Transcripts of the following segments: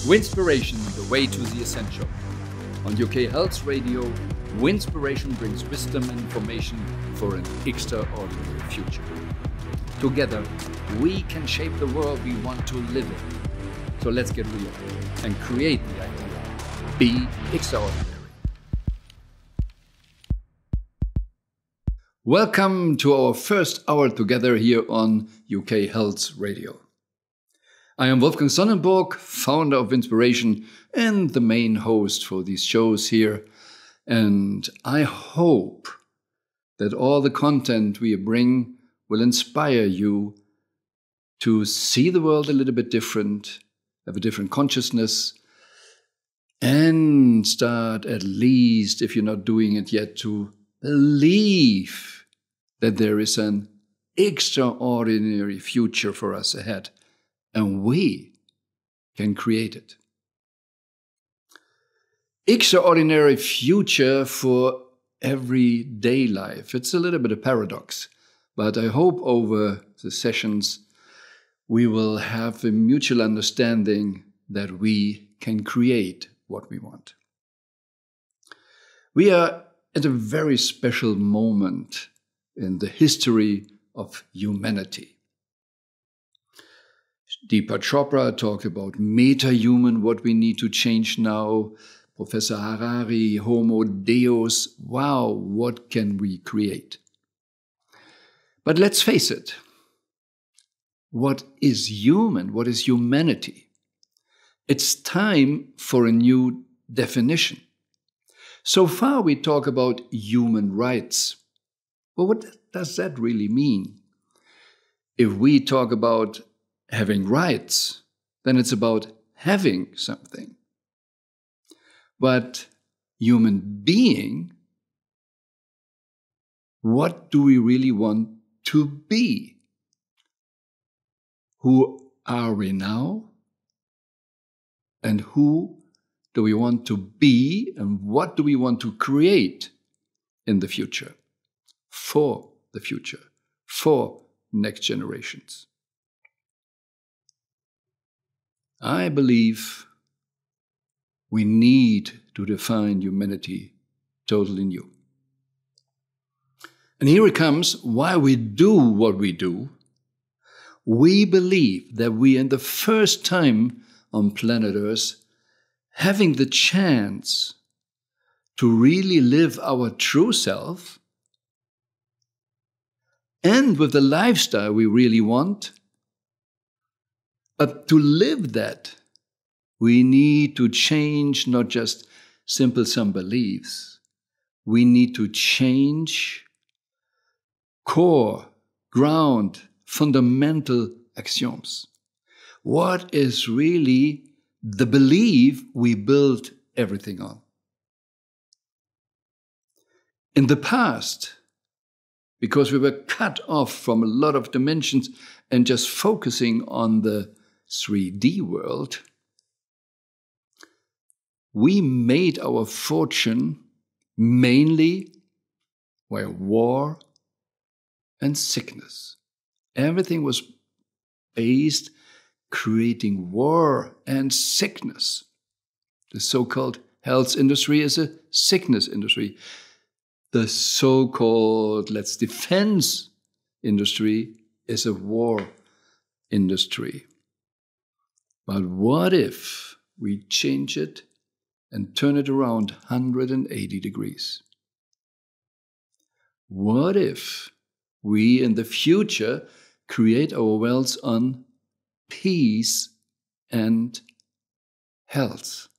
Winspiration, the way to the essential. On UK Health Radio, Winspiration brings wisdom and information for an extraordinary future. Together, we can shape the world we want to live in. So let's get real and create the idea. Be extraordinary. Welcome to our first hour together here on UK Health Radio. I am Wolfgang Sonnenburg, founder of Winspiration and the main host for these shows here. And I hope that all the content we bring will inspire you to see the world a little bit different, have a different consciousness, and start, at least if you're not doing it yet, to believe that there is an extraordinary future for us ahead. And we can create it. Extraordinary future for everyday life. It's a little bit of a paradox, but I hope over the sessions we will have a mutual understanding that we can create what we want. We are at a very special moment in the history of humanity. Deepak Chopra talked about meta-human, what we need to change now. Professor Harari, Homo Deus. Wow, what can we create? But let's face it. What is human? What is humanity? It's time for a new definition. So far we talk about human rights. But what does that really mean? If we talk about having rights, then it's about having something. But human being, what do we really want to be? Who are we now? And who do we want to be? And what do we want to create in the future? For the future, for next generations. I believe we need to define humanity totally new. And here it comes, why we do what we do. We believe that we, in the first time on planet Earth, having the chance to really live our true self, and with the lifestyle we really want. But to live that, we need to change not just some beliefs. We need to change core, ground, fundamental axioms. What is really the belief we build everything on? In the past, because we were cut off from a lot of dimensions and just focusing on the 3D world, we made our fortune mainly by war and sickness. Everything was based creating war and sickness. The so-called health industry is a sickness industry. The so-called, defense industry is a war industry. But what if we change it and turn it around 180 degrees? What if we in the future create our wealth on peace and health?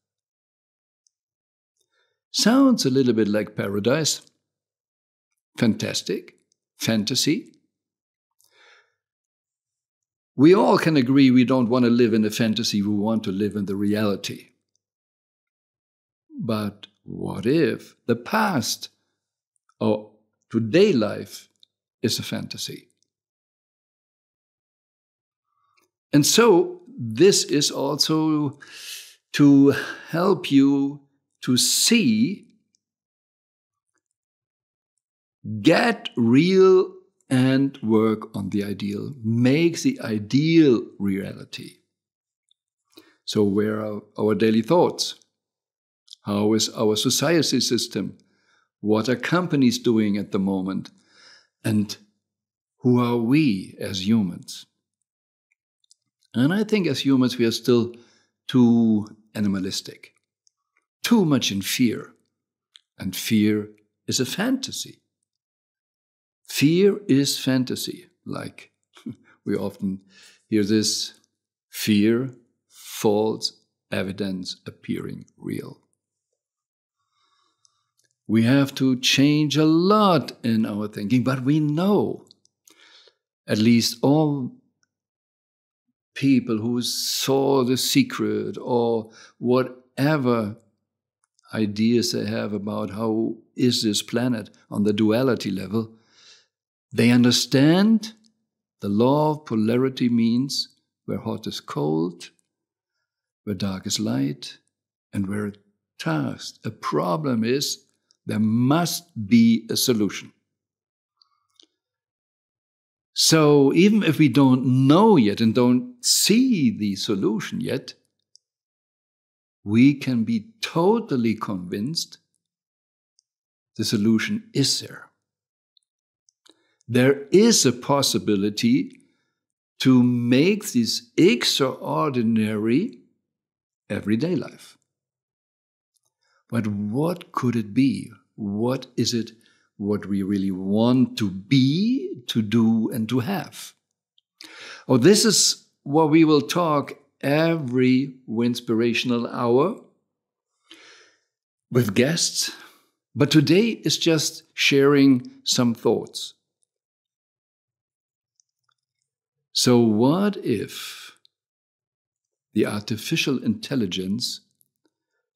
Sounds a little bit like paradise. Fantastic. Fantasy. We all can agree we don't want to live in a fantasy, we want to live in the reality. But what if the past or today life is a fantasy? And so this is also to help you to see, get real and work on the ideal. Make the ideal reality. So where are our daily thoughts? How is our society system? What are companies doing at the moment? And who are we as humans? And I think as humans we are still too animalistic, too much in fear. And fear is a fantasy. Fear is fantasy. Like we often hear this, fear, false evidence appearing real. We have to change a lot in our thinking, but we know, at least all people who saw The Secret or whatever ideas they have about how is this planet on the duality level, they understand the law of polarity means where hot is cold, where dark is light, and where a problem is, there must be a solution. So even if we don't know yet and don't see the solution yet, we can be totally convinced the solution is there. There is a possibility to make this extraordinary everyday life. But what could it be? What is it what we really want to be, to do, and to have? Oh, this is what we will talk every Winspirational Hour with guests. But today is just sharing some thoughts. So what if the artificial intelligence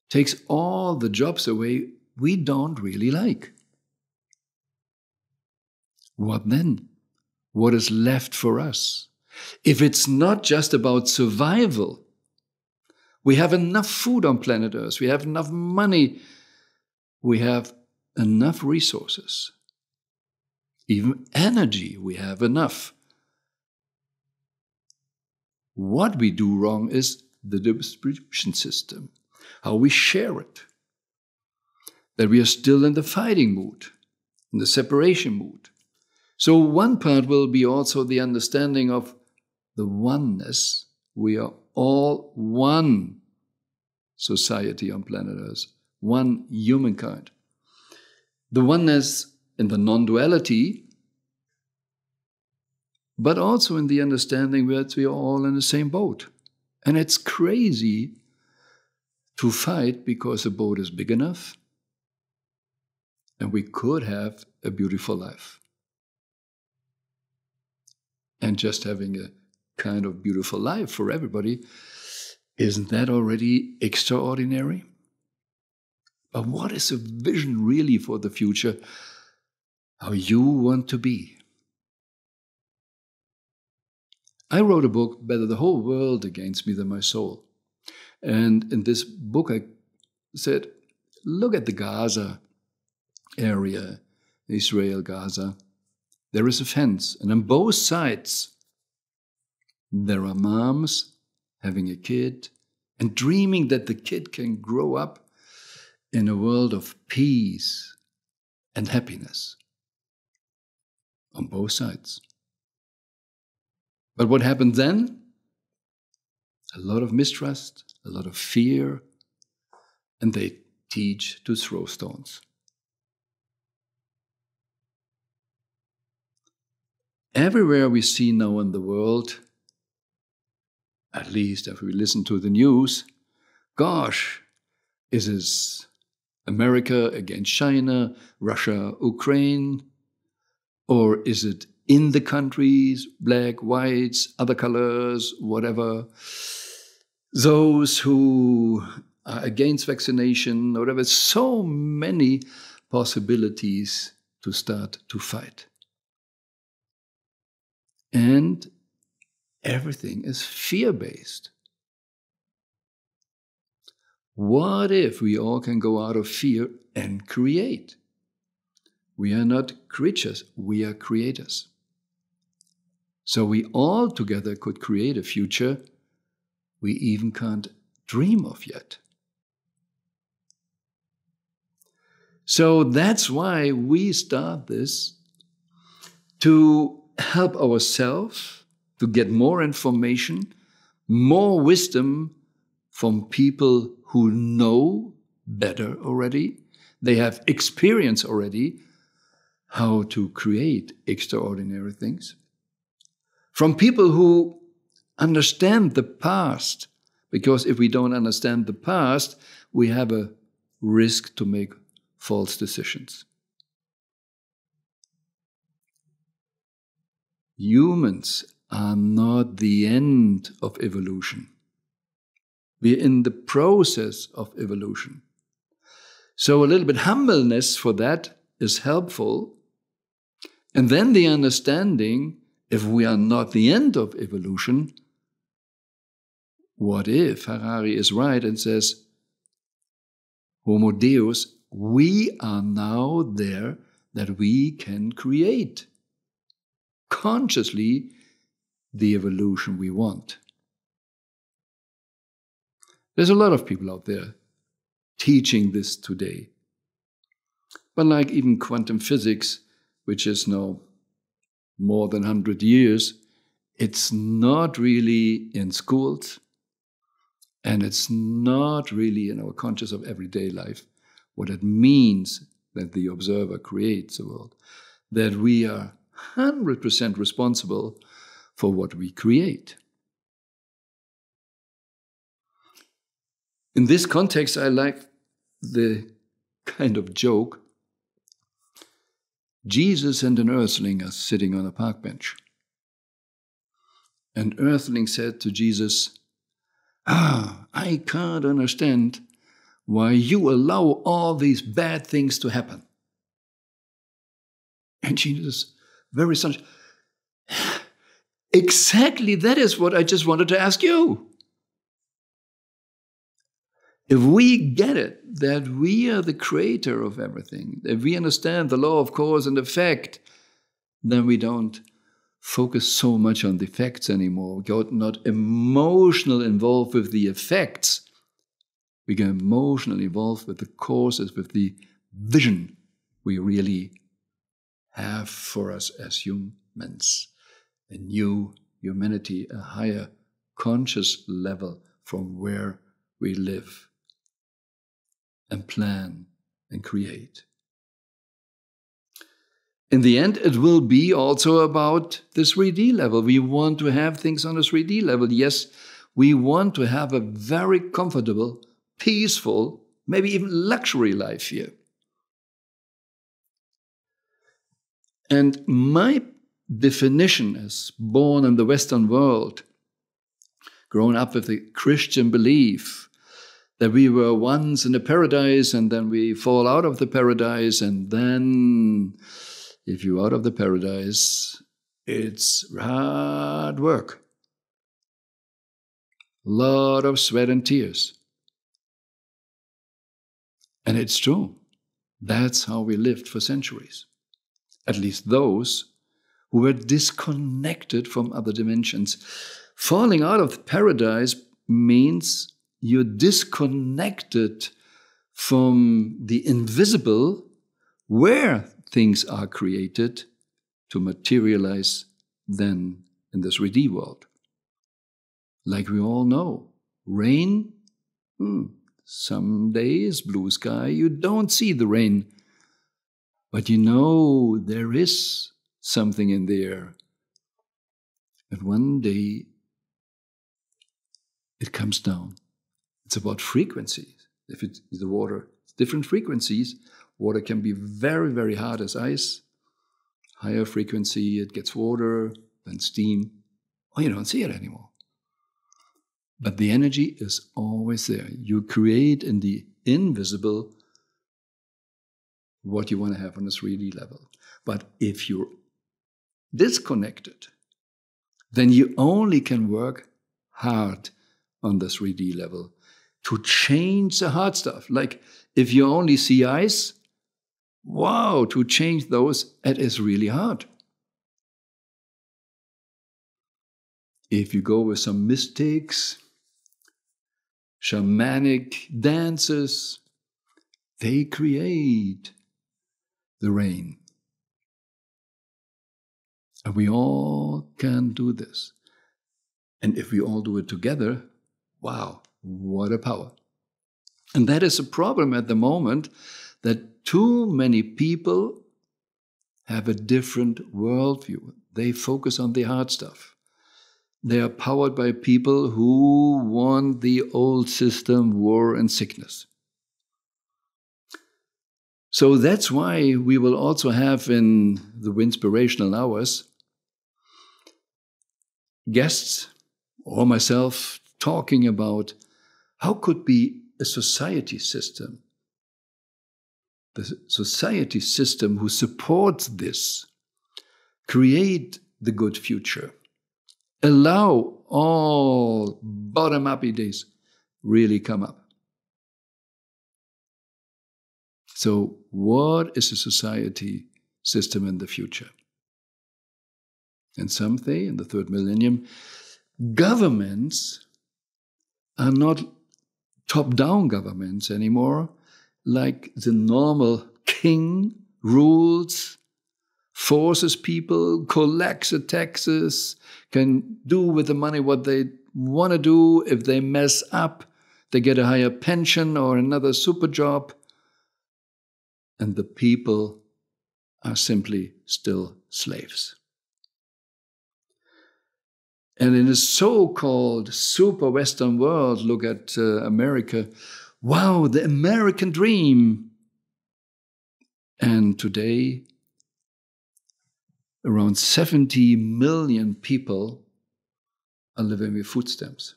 takes all the jobs away we don't really like? What then? What is left for us? If it's not just about survival, we have enough food on planet Earth, we have enough money, we have enough resources, even energy, we have enough. What we do wrong is the distribution system, how we share it, that we are still in the fighting mood, in the separation mood. So one part will be also the understanding of the oneness. We are all one society on planet Earth, one humankind. The oneness in the non-duality, but also in the understanding that we are all in the same boat. And it's crazy to fight because the boat is big enough and we could have a beautiful life. And just having a kind of beautiful life for everybody, isn't that already extraordinary? But what is a vision really for the future? How you want to be? I wrote a book, Better the Whole World Against Me Than My Soul. And in this book I said, look at the Gaza area, Israel, Gaza. There is a fence, and on both sides there are moms having a kid and dreaming that the kid can grow up in a world of peace and happiness on both sides. But what happened then? A lot of mistrust, a lot of fear, and they teach to throw stones. Everywhere we see now in the world, at least if we listen to the news, gosh, is this America against China, Russia, Ukraine? Or is it in the countries, black, whites, other colors, whatever? Those who are against vaccination, or whatever. So many possibilities to start to fight. And everything is fear-based. What if we all can go out of fear and create? We are not creatures, we are creators. So we all together could create a future we even can't dream of yet. So that's why we start this, to help ourselves to get more information, more wisdom from people who know better already. They have experience already how to create extraordinary things. From people who understand the past, because if we don't understand the past, we have a risk to make false decisions. Humans are not the end of evolution. We're in the process of evolution. So a little bit humbleness for that is helpful. And then the understanding, if we are not the end of evolution, what if Harari is right and says, Homo Deus, we are now there that we can create consciously the evolution we want. There's a lot of people out there teaching this today. But like even quantum physics, which is now more than 100 years, it's not really in schools, and it's not really in our conscious of everyday life, what it means that the observer creates the world, that we are 100% responsible for what we create. In this context, I like the kind of joke. Jesus and an earthling are sitting on a park bench. An earthling said to Jesus, I can't understand why you allow all these bad things to happen. And Jesus, very astonished, exactly that is what I just wanted to ask you. If we get it, that we are the creator of everything, if we understand the law of cause and effect, then we don't focus so much on the effects anymore. We get not emotionally involved with the effects. We get emotionally involved with the causes, with the vision we really have for us as humans. A new humanity, a higher conscious level from where we live and plan and create. In the end, it will be also about the 3D level. We want to have things on a 3D level. Yes, we want to have a very comfortable, peaceful, maybe even luxury life here. And my definition as born in the Western world, grown up with the Christian belief that we were once in a paradise and then we fall out of the paradise, and then if you're out of the paradise, it's hard work. A lot of sweat and tears. And it's true. That's how we lived for centuries. At least those who were disconnected from other dimensions. Falling out of paradise means you're disconnected from the invisible, where things are created to materialize then in the 3D world. Like we all know, rain, some days, blue sky, you don't see the rain. But you know there is something in there. And one day it comes down. It's about frequencies. If it's the water, it's different frequencies. Water can be very, very hard as ice. Higher frequency, it gets water, then steam. Oh, you don't see it anymore. But the energy is always there. You create in the invisible what you want to have on a 3D level. But if you're disconnected, then you only can work hard on the 3D level to change the hard stuff. Like if you only see ice, wow, to change those, it is really hard. If you go with some mystics, shamanic dances, they create the rain. And we all can do this. And if we all do it together, wow, what a power. And that is a problem at the moment, that too many people have a different worldview. They focus on the hard stuff. They are powered by people who want the old system, war and sickness. So that's why we will also have in the Winspirational Hours guests or myself talking about how could be a society system, the society system who supports this, create the good future, allow all bottom-up ideas really come up. So what is a society system in the future? And some say, in the third millennium, governments are not top-down governments anymore, like the normal king rules, forces people, collects the taxes, can do with the money what they want to do. If they mess up, they get a higher pension or another super job. And the people are simply still slaves. And in a so-called super Western world, look at America, wow, the American dream. And today, around 70 million people are living with food stamps.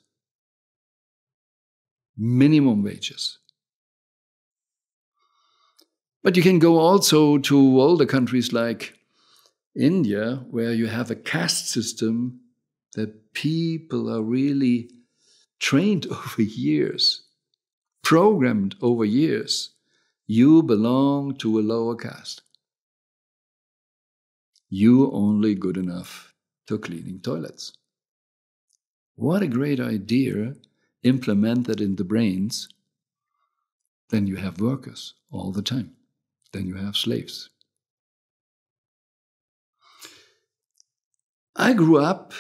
Minimum wages. But you can go also to older countries like India, where you have a caste system that people are really trained over years, programmed over years. You belong to a lower caste. You only good enough to cleaning toilets. What a great idea, implement that in the brains. Then you have workers all the time. Then you have slaves. I grew up,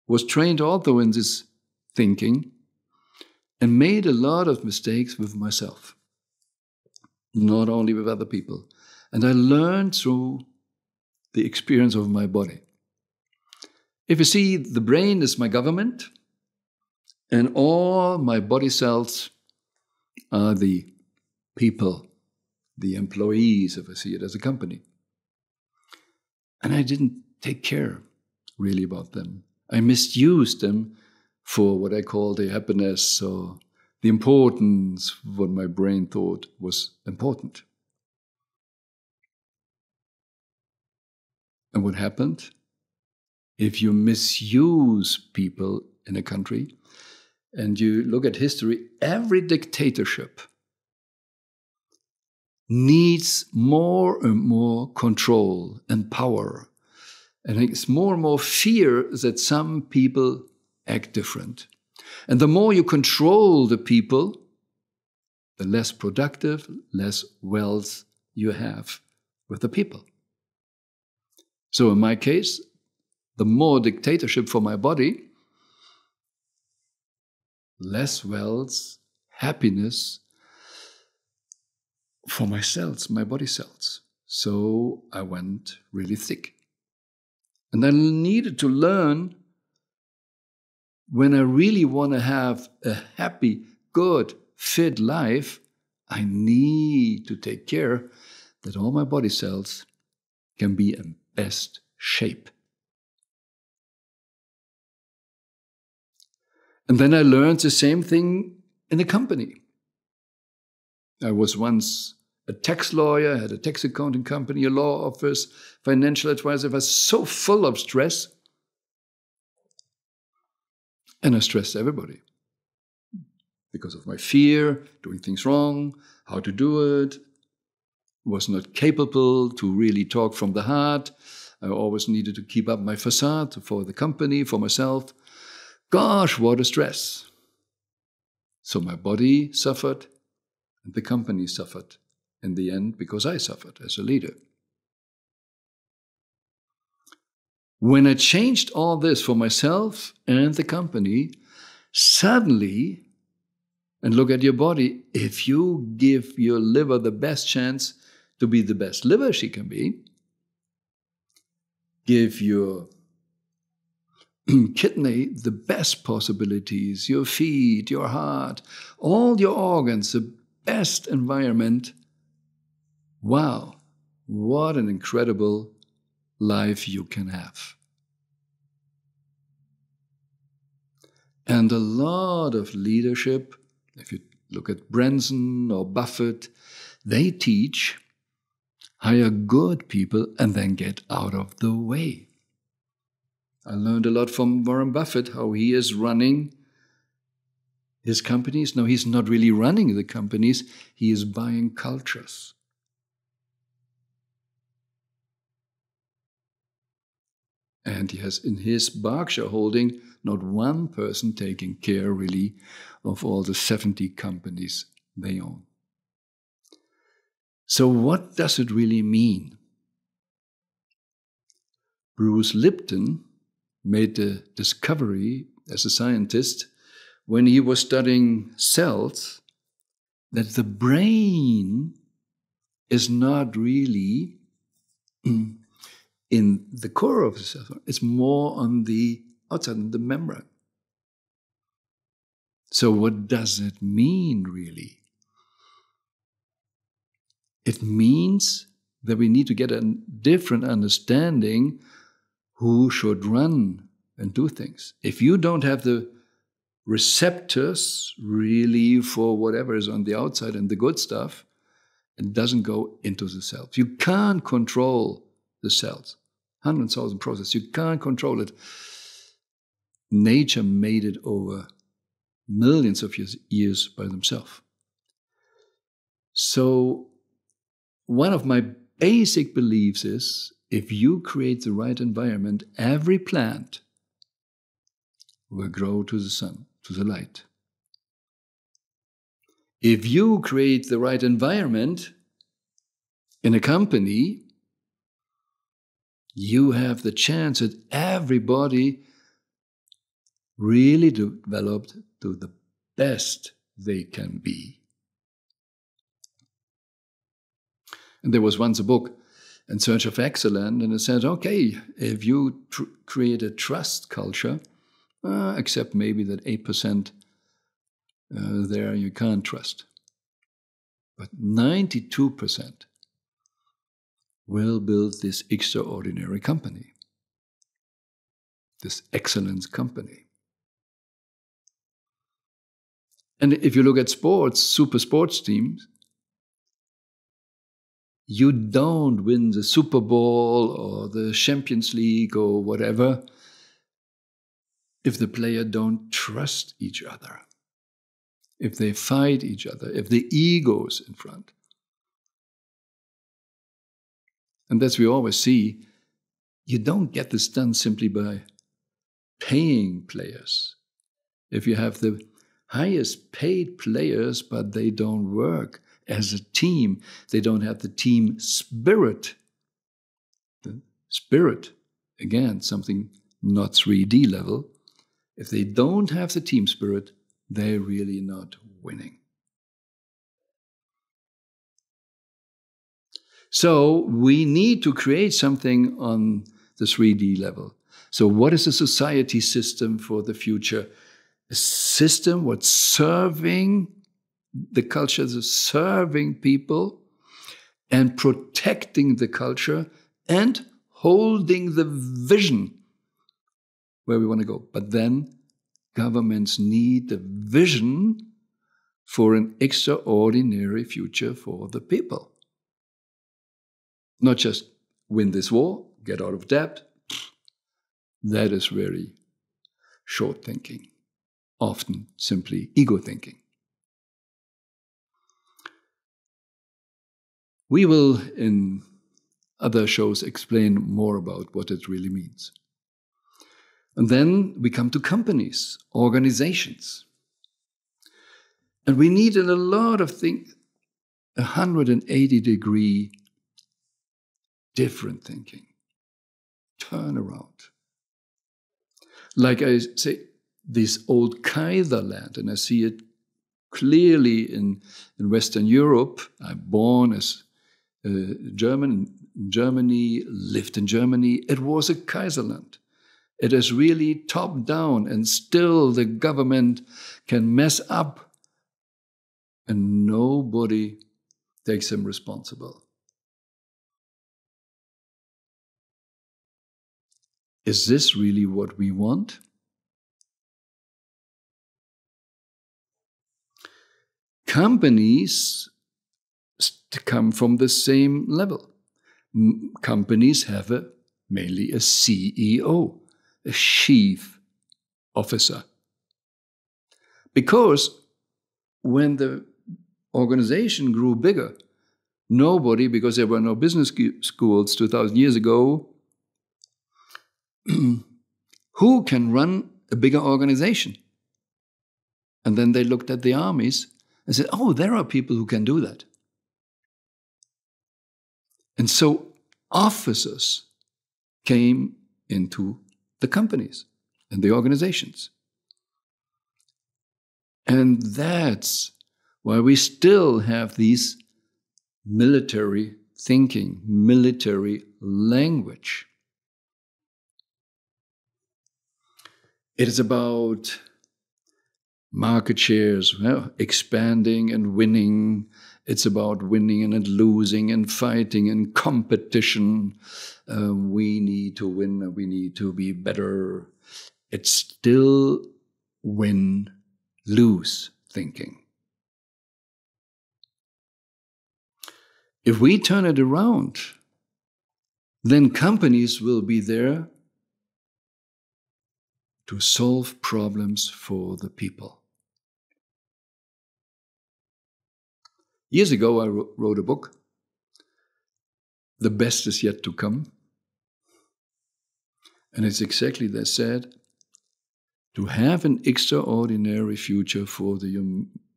was trained also in this thinking, and made a lot of mistakes with myself, not only with other people. And I learned through the experience of my body. If you see, the brain is my government, and all my body cells are the people, the employees, if I see it as a company. And I didn't take care really about them. I misused them for what I call the happiness or the importance, what my brain thought was important. And what happened? If you misuse people in a country, and you look at history, every dictatorship needs more and more control and power. And it's more and more fear that some people act different. And the more you control the people, the less productive, less wealth you have with the people. So in my case, the more dictatorship for my body, less wealth, happiness for my cells, my body cells. So I went really thick. And I needed to learn, when I really want to have a happy, good, fit life, I need to take care that all my body cells can be in best shape. And then I learned the same thing in a company. I was once a tax lawyer, had a tax accounting company, a law office, financial advisor. I was so full of stress. And I stressed everybody because of my fear, doing things wrong, how to do it, was not capable to really talk from the heart. I always needed to keep up my facade for the company, for myself. Gosh, what a stress. So my body suffered, and the company suffered in the end because I suffered as a leader. When I changed all this for myself and the company, suddenly, and look at your body, if you give your liver the best chance to be the best liver she can be, give your kidney the best possibilities, your feet, your heart, all your organs, the best environment, wow, what an incredible life you can have. And a lot of leadership, if you look at Branson or Buffett, they teach hire good people and then get out of the way. I learned a lot from Warren Buffett, how he is running his companies. No, he's not really running the companies, he is buying cultures. And he has in his Berkshire holding not one person taking care really of all the 70 companies they own. So what does it really mean? Bruce Lipton made the discovery as a scientist when he was studying cells that the brain is not really in the core of the cell. It's more on the outside, in the membrane. So what does it mean really? It means that we need to get a different understanding who should run and do things. If you don't have the receptors really for whatever is on the outside and the good stuff, it doesn't go into the cells. You can't control the cells. 100,000 processes, you can't control it. Nature made it over millions of years by themselves. So one of my basic beliefs is, if you create the right environment, every plant will grow to the sun, to the light. If you create the right environment in a company, you have the chance that everybody really developed to the best they can be. And there was once a book, In Search of Excellence, and it said, okay, if you create a trust culture, except maybe that 8% there you can't trust. But 92% will build this extraordinary company, this excellence company. And if you look at sports, super sports teams, you don't win the Super Bowl or the Champions League or whatever if the player don't trust each other, if they fight each other, if the ego's in front. And that's we always see, you don't get this done simply by paying players. If you have the highest paid players, but they don't work as a team, they don't have the team spirit. The spirit, again, something not 3D level. If they don't have the team spirit, they're really not winning. So we need to create something on the 3D level. So what is a society system for the future? A system what's serving the culture, serving people and protecting the culture and holding the vision where we want to go. But then governments need the vision for an extraordinary future for the people. Not just win this war, get out of debt. That is very short thinking, often simply ego thinking. We will, in other shows, explain more about what it really means. And then we come to companies, organizations. And we needed a lot of things, 180-degree different thinking. Turn around. Like I say, this old Kaiserland, and I see it clearly in Western Europe. I'm born as German in Germany, lived in Germany. It was a Kaiserland. It is really top down, and still the government can mess up and nobody takes them responsible. Is this really what we want? Companies come from the same level. Companies have mainly a CEO, a chief officer. Because when the organization grew bigger, nobody, because there were no business schools 2,000 years ago, who can run a bigger organization? And then they looked at the armies and said, oh, there are people who can do that. And so officers came into the companies and the organizations. And that's why we still have these military thinking, military language. It is about market shares, expanding and winning. It's about winning and losing and fighting and competition. We need to win, we need to be better. It's still win-lose thinking. If we turn it around, then companies will be there to solve problems for the people. Years ago, I wrote a book, The Best Is Yet to Come. And it's exactly that said, to have an extraordinary future for the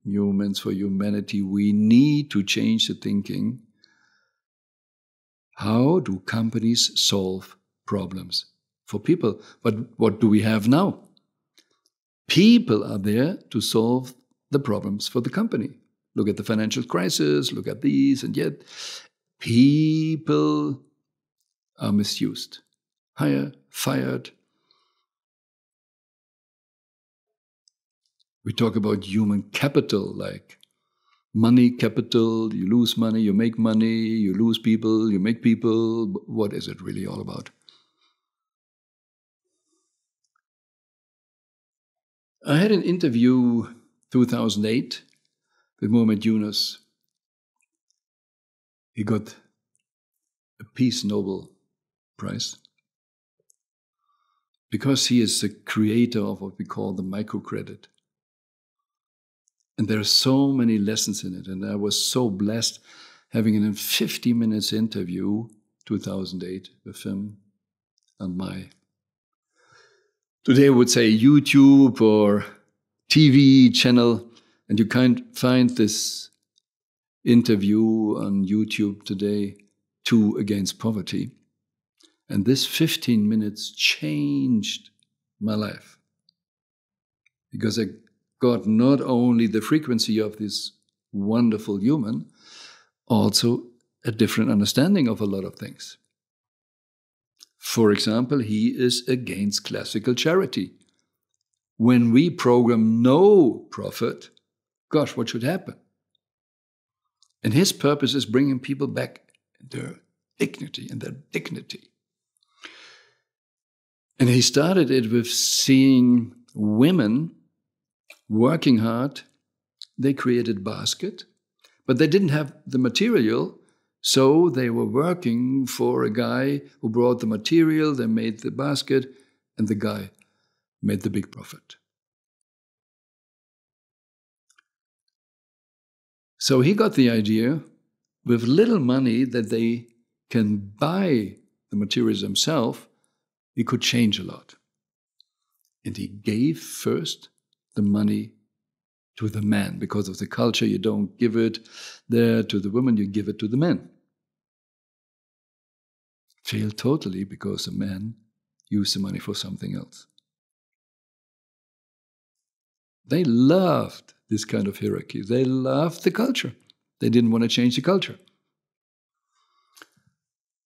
humans, for humanity, we need to change the thinking. How do companies solve problems for people? But what do we have now? People are there to solve the problems for the company. Look at the financial crisis, look at these, and yet people are misused, hired, fired. We talk about human capital, like money capital. You lose money, you make money, you lose people, you make people. What is it really all about? I had an interview 2008 with Muhammad Yunus. He got a Peace Nobel Prize because he is the creator of what we call the microcredit. And there are so many lessons in it. And I was so blessed having a 50 minutes interview, 2008, with him on my, today I would say YouTube or TV channel. And you can find this interview on YouTube today, 2 Against Poverty. And this 15 minutes changed my life. Because I got not only the frequency of this wonderful human, also a different understanding of a lot of things. For example, he is against classical charity. When we program no profit, gosh, what should happen? And his purpose is bringing people back their dignity and their dignity. And he started it with seeing women working hard. They created basket, but they didn't have the material, so they were working for a guy who brought the material, they made the basket, and the guy made the big profit. So he got the idea, with little money that they can buy the materials themselves, he could change a lot. And he gave first the money to the man. Because of the culture, you don't give it there to the women, you give it to the men. Failed totally because the men use the money for something else. They loved this kind of hierarchy. They loved the culture. They didn't want to change the culture.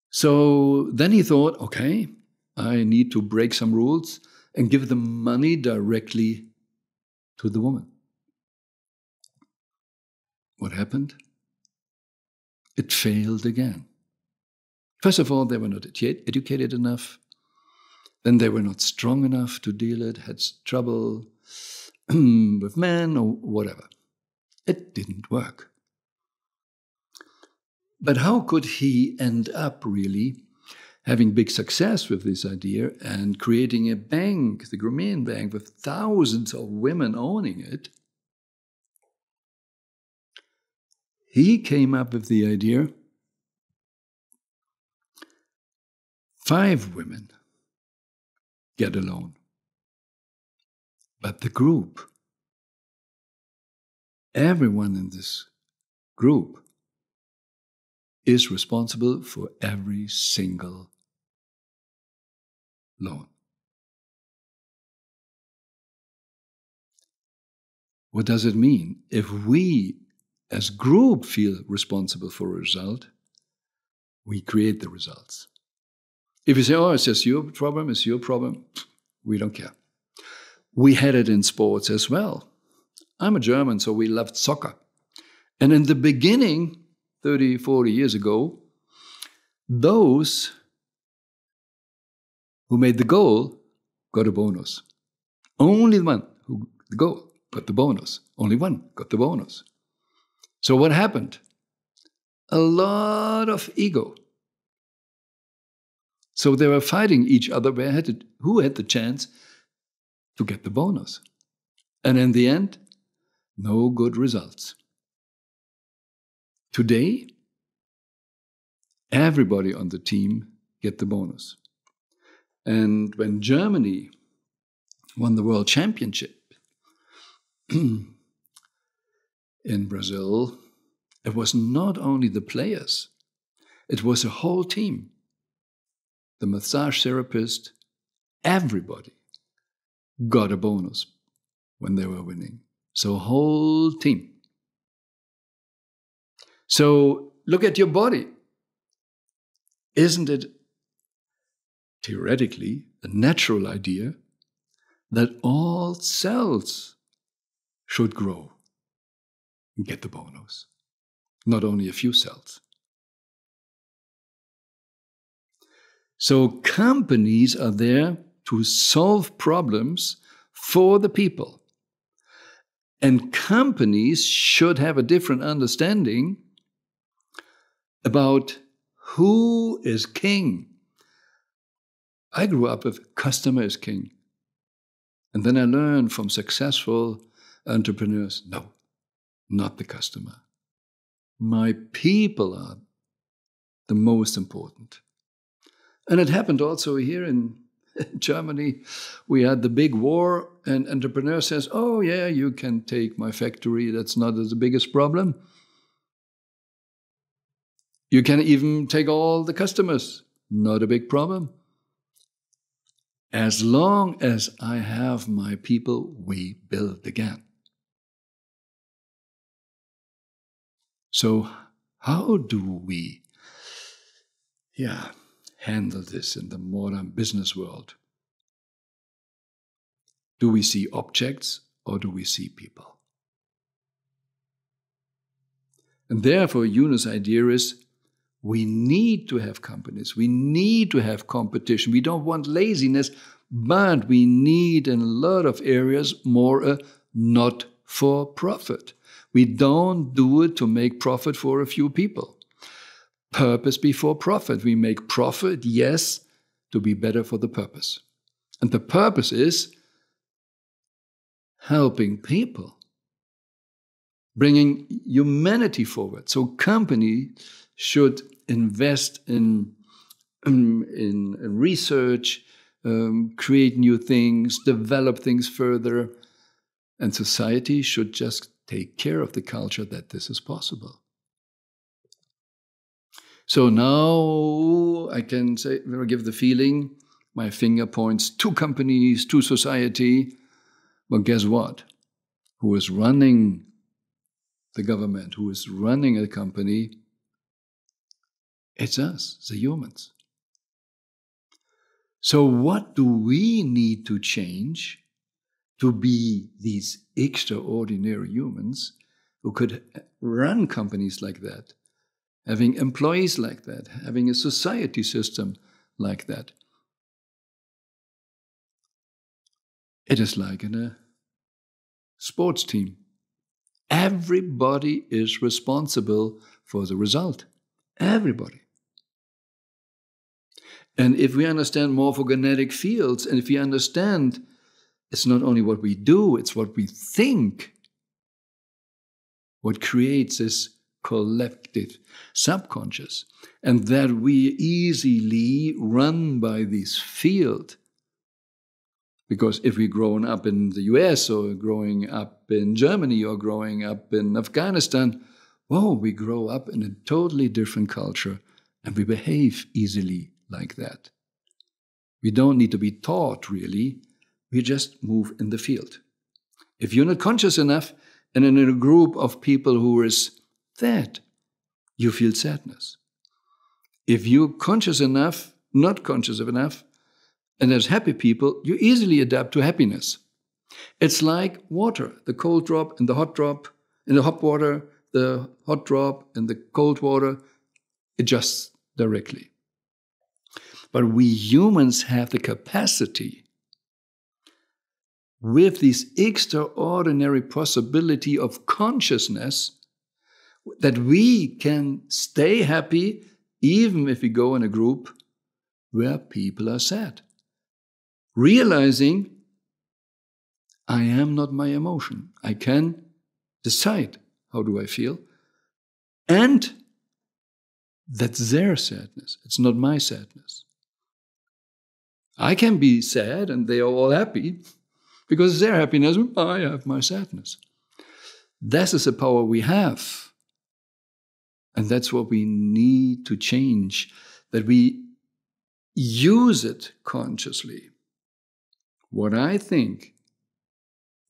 So then he thought, okay, I need to break some rules and give the money directly to the woman. What happened? It failed again. First of all, they were not educated enough. Then they were not strong enough to deal it, had trouble with men or whatever. It didn't work. But how could he end up really having big success with this idea and creating a bank, the Grameen Bank, with thousands of women owning it? He came up with the idea, 5 women get a loan. But the group, everyone in this group is responsible for every single loan. What does it mean? If we as group feel responsible for a result, we create the results. If you say, oh, it's just your problem, we don't care. We had it in sports as well. I'm a German, so we loved soccer. And in the beginning, 30, 40 years ago, those who made the goal got a bonus. Only the one who the goal got the bonus. Only one got the bonus. So what happened? A lot of ego. So they were fighting each other who had the chance to get the bonus. And in the end, no good results. Today, everybody on the team get the bonus. And when Germany won the World Championship in Brazil, it was not only the players, it was a whole team. The massage therapist, everybody got a bonus when they were winning. So whole team. So look at your body. Isn't it theoretically a natural idea that all cells should grow and get the bonus, not only a few cells? So companies are there to solve problems for the people. And companies should have a different understanding about who is king. I grew up with customer is king. And then I learned from successful entrepreneurs, no, not the customer. My people are the most important. And it happened also here in Germany. We had the big war, and entrepreneur says, oh yeah, you can take my factory. That's not the biggest problem. You can even take all the customers. Not a big problem. As long as I have my people, we build again. So how do we handle this in the modern business world? Do we see objects or do we see people? And therefore, Yunus' idea is we need to have companies. We need to have competition. We don't want laziness, but we need in a lot of areas more a not for profit. We don't do it to make profit for a few people. Purpose before profit. We make profit, yes, to be better for the purpose. And the purpose is helping people, bringing humanity forward. So companies should invest in research, create new things, develop things further, And society should just take care of the culture that this is possible. So now I can say, give the feeling, my finger points to companies, to society. But guess what? Who is running the government, who is running a company? It's us, the humans. So what do we need to change to be these extraordinary humans who could run companies like that, having employees like that, having a society system like that? It is like in a sports team. Everybody is responsible for the result. Everybody. And if we understand morphogenetic fields, and if we understand it's not only what we do, it's what we think, what creates this collective subconscious, and that we easily run by this field. Because if we're growing up in the US or growing up in Germany or growing up in Afghanistan, whoa, we grow up in a totally different culture and we behave easily like that. We don't need to be taught, really. We just move in the field. If you're not conscious enough and in a group of people who is sad, you feel sadness. If you're conscious enough, not conscious enough, and there's happy people, you easily adapt to happiness. It's like water, the cold drop and the hot drop, in the hot water, the hot drop and the cold water adjusts directly. But we humans have the capacity, with this extraordinary possibility of consciousness, that we can stay happy even if we go in a group where people are sad. Realizing I am not my emotion. I can decide how do I feel. And that's their sadness. It's not my sadness. I can be sad and they are all happy because it's their happiness. I have my sadness. This is the power we have. And that's what we need to change, that we use it consciously. What I think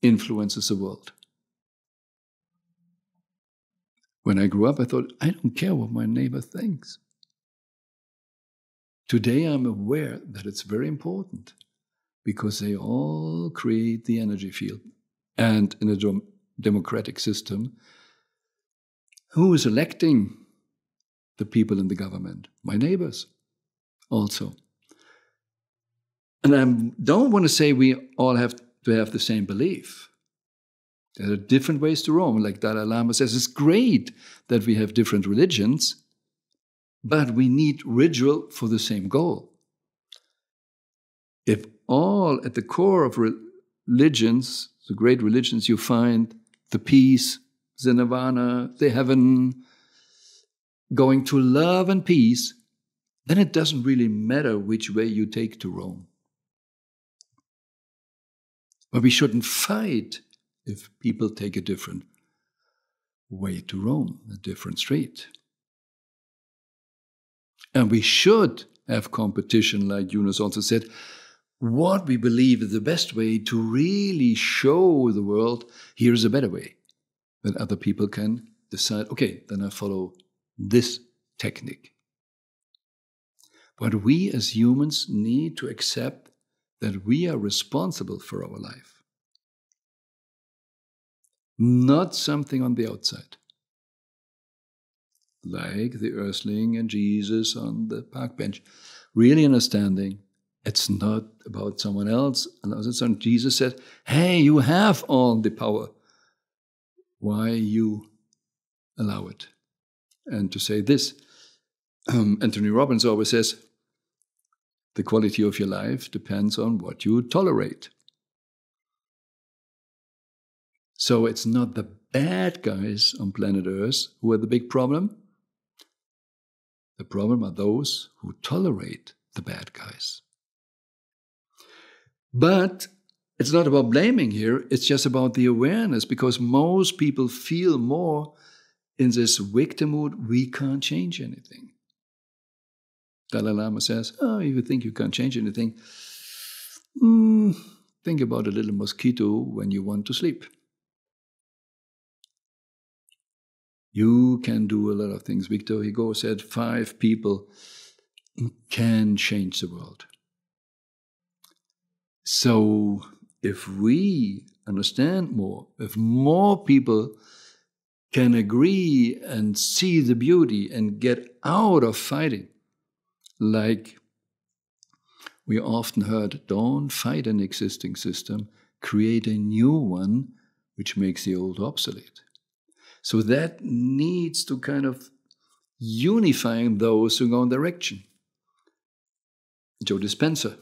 influences the world. When I grew up, I thought, I don't care what my neighbor thinks. Today, I'm aware that it's very important because they all create the energy field. And in a democratic system, who is electing the people in the government? My neighbors also. And I don't want to say we all have to have the same belief. There are different ways to Rome. Like Dalai Lama says, it's great that we have different religions, but we need ritual for the same goal. If all at the core of religions, the great religions, you find the peace, the nirvana, the heaven, going to love and peace, then it doesn't really matter which way you take to Rome. But we shouldn't fight if people take a different way to Rome, a different street. And we should have competition, like Yunus also said, what we believe is the best way to really show the world, here's a better way, that other people can decide, okay, then I follow this technique. But we as humans need to accept that we are responsible for our life. Not something on the outside. Like the earthling and Jesus on the park bench. Really understanding it's not about someone else. And Jesus said, hey, you have all the power. Why you allow it? And to say this, Anthony Robbins always says, the quality of your life depends on what you tolerate. So it's not the bad guys on planet Earth who are the big problem. The problem are those who tolerate the bad guys. But It's not about blaming here, it's just about the awareness, because most people feel more in this victim mood, we can't change anything. Dalai Lama says, oh, if you think you can't change anything, think about a little mosquito when you want to sleep. You can do a lot of things. Victor Hugo said 5 people can change the world. So if we understand more, if more people can agree and see the beauty and get out of fighting, like we often heard, don't fight an existing system, create a new one which makes the old obsolete. So that needs to kind of unify those who go in direction. Joe Dispenza,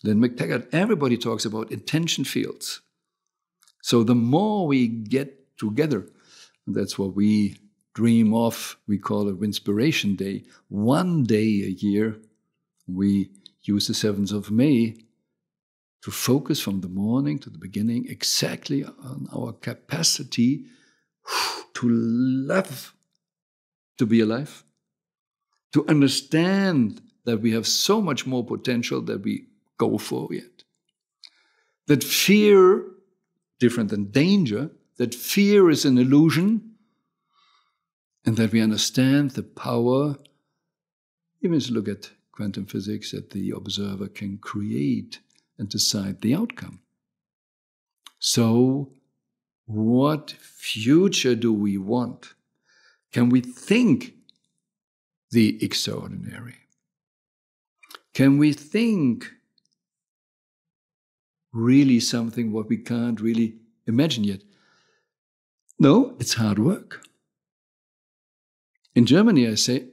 Lynn McTaggart, everybody talks about intention fields. So the more we get together, that's what we dream of, we call it Inspiration Day. One day a year, we use the 7th of May to focus from the morning to the beginning exactly on our capacity to love, to be alive, to understand that we have so much more potential that we go for yet. That fear, different than danger, that fear is an illusion, and that we understand the power, even if you look at quantum physics, that the observer can create and decide the outcome. So, what future do we want? Can we think the extraordinary? Can we think really something what we can't really imagine yet? No, it's hard work. In Germany, I say,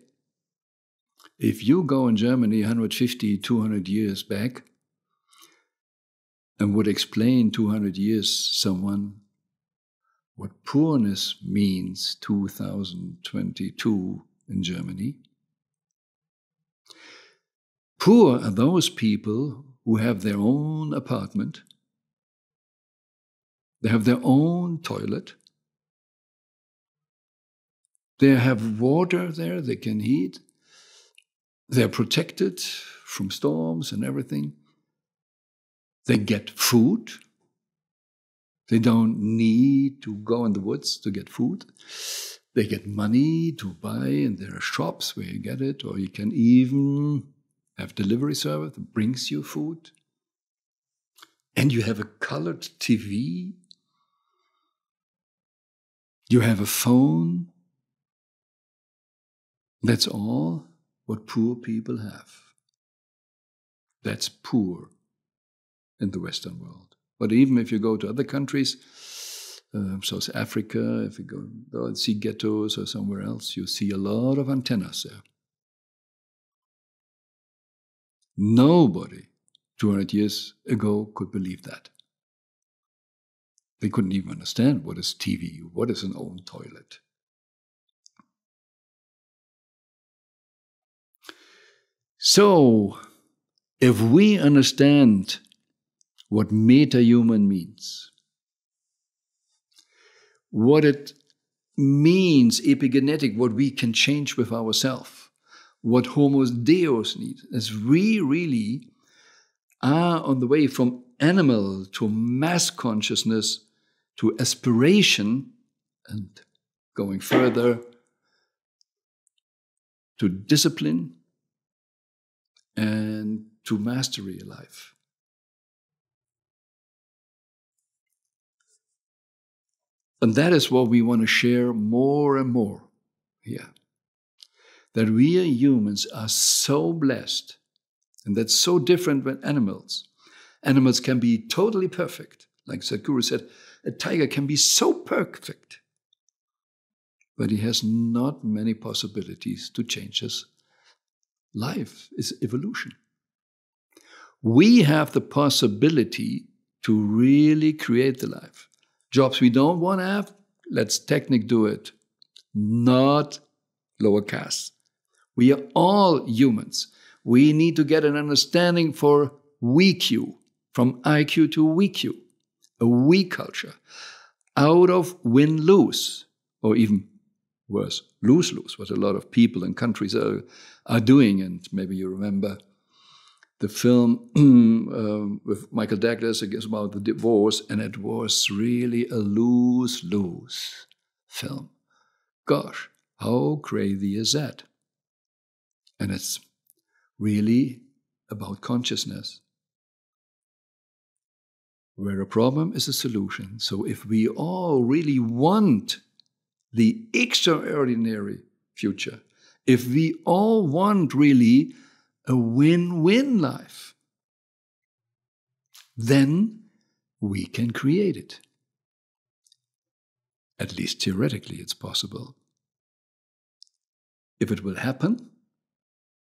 if you go in Germany 150, 200 years back and would explain 200 years someone what poorness means 2022 in Germany, poor are those people who have their own apartment, they have their own toilet, they have water there they can heat, they're protected from storms and everything, they get food, they don't need to go in the woods to get food, they get money to buy, and there are shops where you get it, or you can even have delivery service that brings you food, and you have a colored TV, you have a phone. That's all what poor people have. That's poor in the Western world. But even if you go to other countries, South Africa, if you go and see ghettos or somewhere else, you see a lot of antennas there. Nobody 200 years ago could believe that. They couldn't even understand what is TV, what is an own toilet. So, if we understand what meta-human means, what it means epigenetic, what we can change with ourselves, what Homo Deus needs, as we really are on the way from animal to mass consciousness to aspiration, and going further to discipline and to mastery of life. And that is what we want to share more and more here. That we humans are so blessed, and that's so different than animals. Animals can be totally perfect. Like Sadhguru said, a tiger can be so perfect, but he has not many possibilities to change his life, his evolution. We have the possibility to really create the life. Jobs we don't want to have, let's technic do it. Not lower castes. We are all humans. We need to get an understanding for WeQ, from IQ to WeQ, a we culture, out of win-lose, or even worse, lose-lose, what a lot of people and countries are doing. And maybe you remember the film with Michael Douglas, I guess, about the divorce, and it was really a lose-lose film. Gosh, how crazy is that? And it's really about consciousness, where a problem is a solution. So if we all really want the extraordinary future, if we all want really a win-win life, then we can create it. At least theoretically it's possible. If it will happen,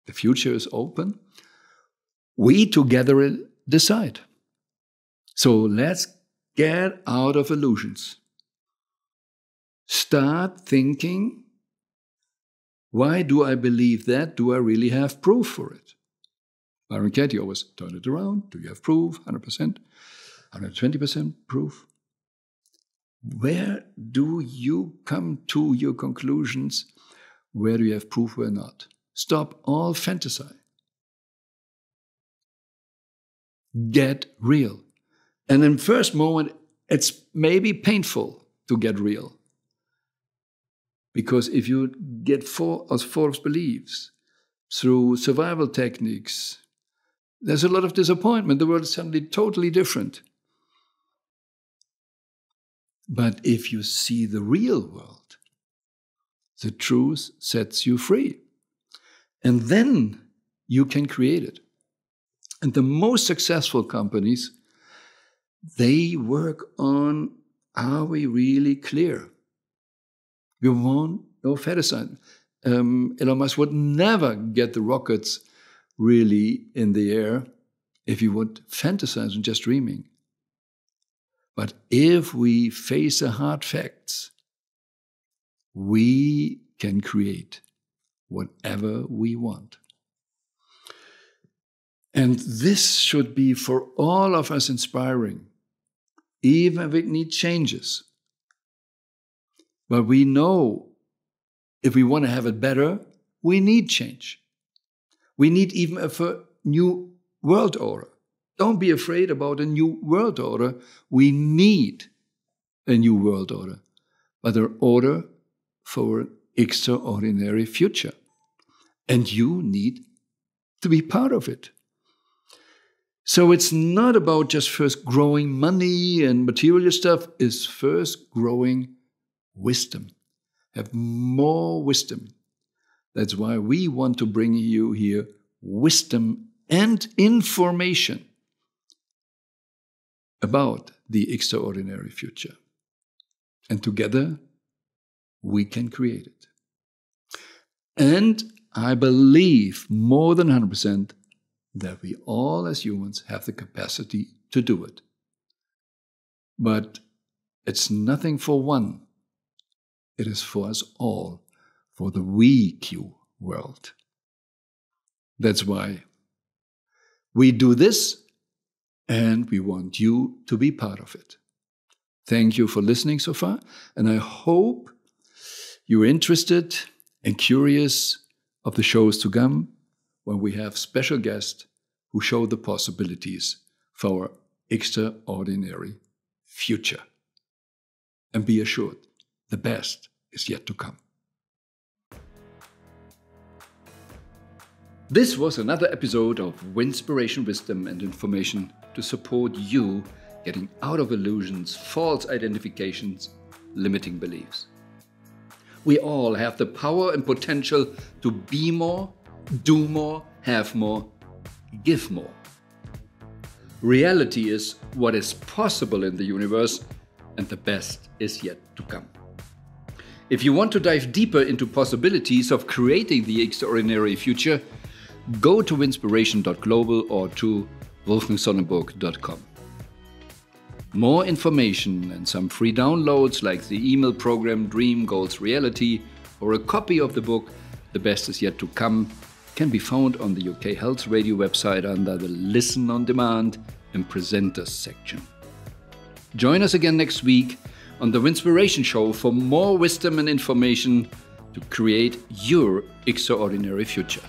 the future is open, we together decide. So let's get out of illusions. Start thinking, why do I believe that? Do I really have proof for it? Byron Katie always turn it around. Do you have proof? 100%? 120% proof? Where do you come to your conclusions? Where do you have proof, where not? Stop all fantasy. Get real. And in first moment, it's maybe painful to get real. Because if you get false beliefs through survival techniques, there's a lot of disappointment. The world is suddenly totally different. But if you see the real world, the truth sets you free. And then you can create it. And the most successful companies, they work on, are we really clear? We want no fantasy. Elon Musk would never get the rockets really in the air if he would fantasize and just dreaming. But if we face the hard facts, we can create whatever we want. And this should be for all of us inspiring, even if it needs changes. But we know if we want to have it better, we need change. We need even a new world order. Don't be afraid about a new world order. We need a new world order, but an order for an extraordinary future. And you need to be part of it. So it's not about just first growing money and material stuff. It's first growing wisdom. Have more wisdom. That's why we want to bring you here wisdom and information about the extraordinary future. And together, we can create it. And I believe more than 100% that we all as humans have the capacity to do it. But it's nothing for one. It is for us all, for the WeQ world. That's why we do this, and we want you to be part of it. Thank you for listening so far, and I hope you're interested and curious of the shows to come when we have special guests who show the possibilities for our extraordinary future. And be assured, the best is yet to come. This was another episode of Winspiration, Wisdom and Information to support you getting out of illusions, false identifications, limiting beliefs. We all have the power and potential to be more, do more, have more, give more. Reality is what is possible in the universe, and the best is yet to come. If you want to dive deeper into possibilities of creating the extraordinary future, go to winspiration.global or to wolfgangsonnenburg.com. More information and some free downloads like the email program Dream Goals Reality or a copy of the book The Best Is Yet to Come can be found on the UK Health Radio website under the Listen on Demand and Presenters section. Join us again next week on the Winspiration Show for more wisdom and information to create your extraordinary future.